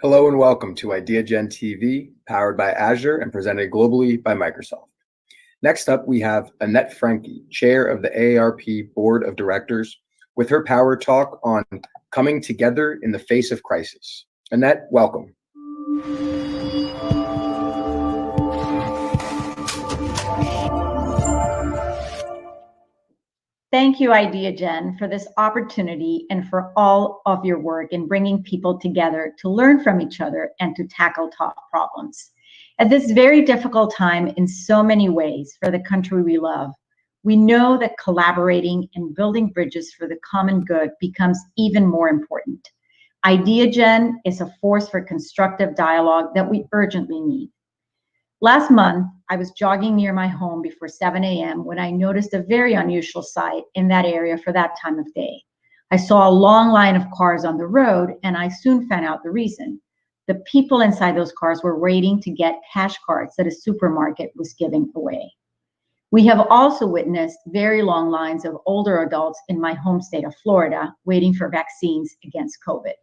Hello and welcome to Ideagen TV, powered by Azure and presented globally by Microsoft. Next up, we have Annette Franqui, Chair of the AARP Board of Directors, with her power talk on coming together in the face of crisis. Annette, welcome. Thank you, Ideagen, for this opportunity and for all of your work in bringing people together to learn from each other and to tackle top problems. At this very difficult time in so many ways for the country we love, we know that collaborating and building bridges for the common good becomes even more important. Ideagen is a force for constructive dialogue that we urgently need. Last month, I was jogging near my home before 7 a.m. when I noticed a very unusual sight in that area for that time of day. I saw a long line of cars on the road, and I soon found out the reason. The people inside those cars were waiting to get cash cards that a supermarket was giving away. We have also witnessed very long lines of older adults in my home state of Florida waiting for vaccines against COVID.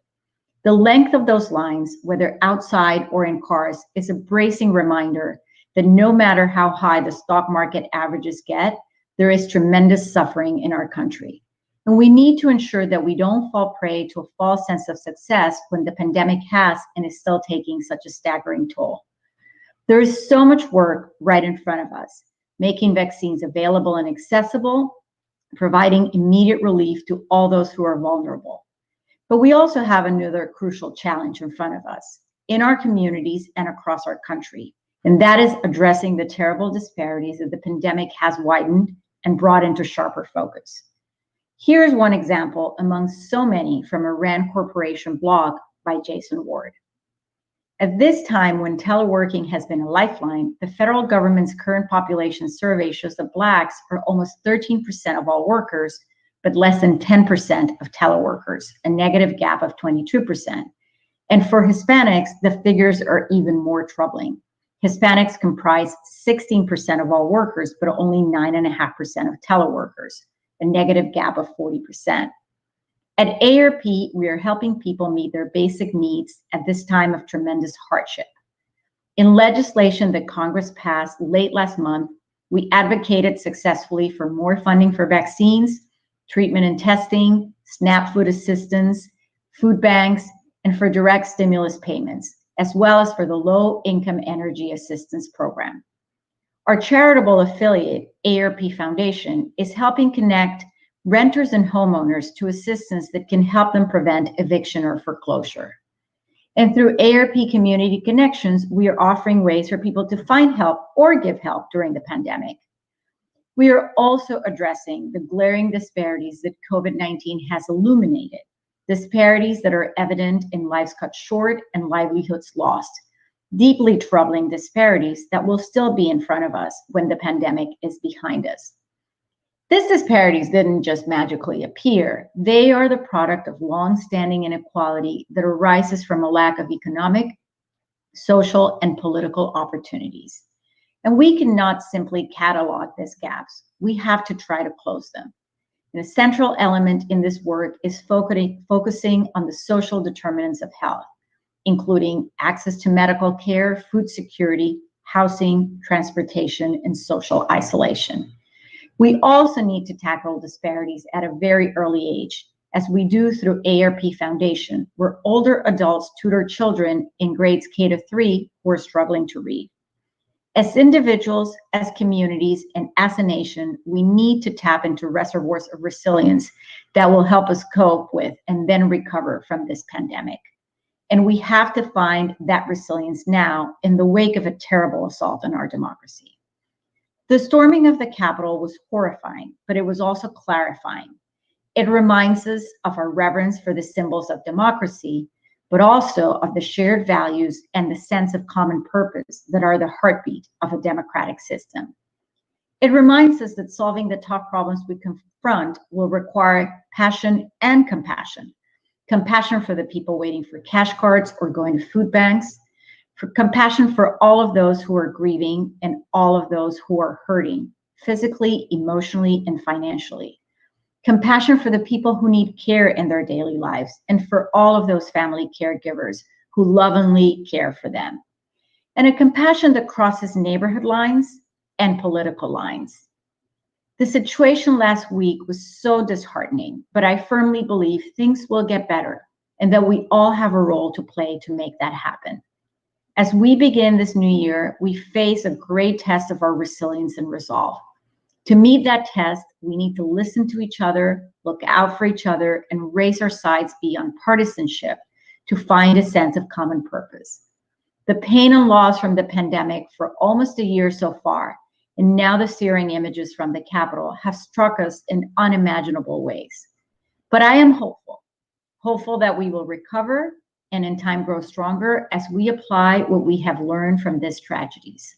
The length of those lines, whether outside or in cars, is a bracing reminder that no matter how high the stock market averages get, there is tremendous suffering in our country. And we need to ensure that we don't fall prey to a false sense of success when the pandemic has and is still taking such a staggering toll. There is so much work right in front of us, making vaccines available and accessible, providing immediate relief to all those who are vulnerable. But we also have another crucial challenge in front of us in our communities and across our country, and that is addressing the terrible disparities that the pandemic has widened and brought into sharper focus. Here's one example among so many from a RAND Corporation blog by Jason Ward. At this time when teleworking has been a lifeline, the federal government's current population survey shows that Blacks are almost 13% of all workers, but less than 10% of teleworkers, a negative gap of 22%. And for Hispanics, the figures are even more troubling. Hispanics comprise 16% of all workers, but only 9.5% of teleworkers, a negative gap of 40%. At AARP, we are helping people meet their basic needs at this time of tremendous hardship. In legislation that Congress passed late last month, we advocated successfully for more funding for vaccines, treatment and testing, SNAP food assistance, food banks, and for direct stimulus payments, as well as for the Low-Income Energy Assistance Program. Our charitable affiliate, AARP Foundation, is helping connect renters and homeowners to assistance that can help them prevent eviction or foreclosure. And through AARP Community Connections, we are offering ways for people to find help or give help during the pandemic. We are also addressing the glaring disparities that COVID-19 has illuminated, disparities that are evident in lives cut short and livelihoods lost, deeply troubling disparities that will still be in front of us when the pandemic is behind us. These disparities didn't just magically appear. They are the product of long-standing inequality that arises from a lack of economic, social, and political opportunities. And we cannot simply catalog these gaps. We have to try to close them. And a central element in this work is focusing on the social determinants of health, including access to medical care, food security, housing, transportation, and social isolation. We also need to tackle disparities at a very early age, as we do through AARP Foundation, where older adults tutor children in grades K-3 who are struggling to read. As individuals, as communities, and as a nation, we need to tap into reservoirs of resilience that will help us cope with and then recover from this pandemic. And we have to find that resilience now in the wake of a terrible assault on our democracy. The storming of the Capitol was horrifying, but it was also clarifying. It reminds us of our reverence for the symbols of democracy, but also of the shared values and the sense of common purpose that are the heartbeat of a democratic system. It reminds us that solving the tough problems we confront will require passion and compassion. Compassion for the people waiting for cash cards or going to food banks, for compassion for all of those who are grieving and all of those who are hurting, physically, emotionally, and financially. Compassion for the people who need care in their daily lives, and for all of those family caregivers who lovingly care for them, and a compassion that crosses neighborhood lines and political lines. The situation last week was so disheartening, but I firmly believe things will get better and that we all have a role to play to make that happen. As we begin this new year, we face a great test of our resilience and resolve. To meet that test, we need to listen to each other, look out for each other, and raise our sights beyond partisanship to find a sense of common purpose. The pain and loss from the pandemic for almost a year so far, and now the searing images from the Capitol have struck us in unimaginable ways. But I am hopeful that we will recover and in time grow stronger as we apply what we have learned from these tragedies.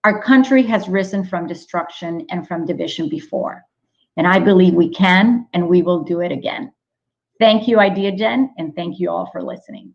Our country has risen from destruction and from division before, and I believe we can and we will do it again. Thank you, Ideagen, and thank you all for listening.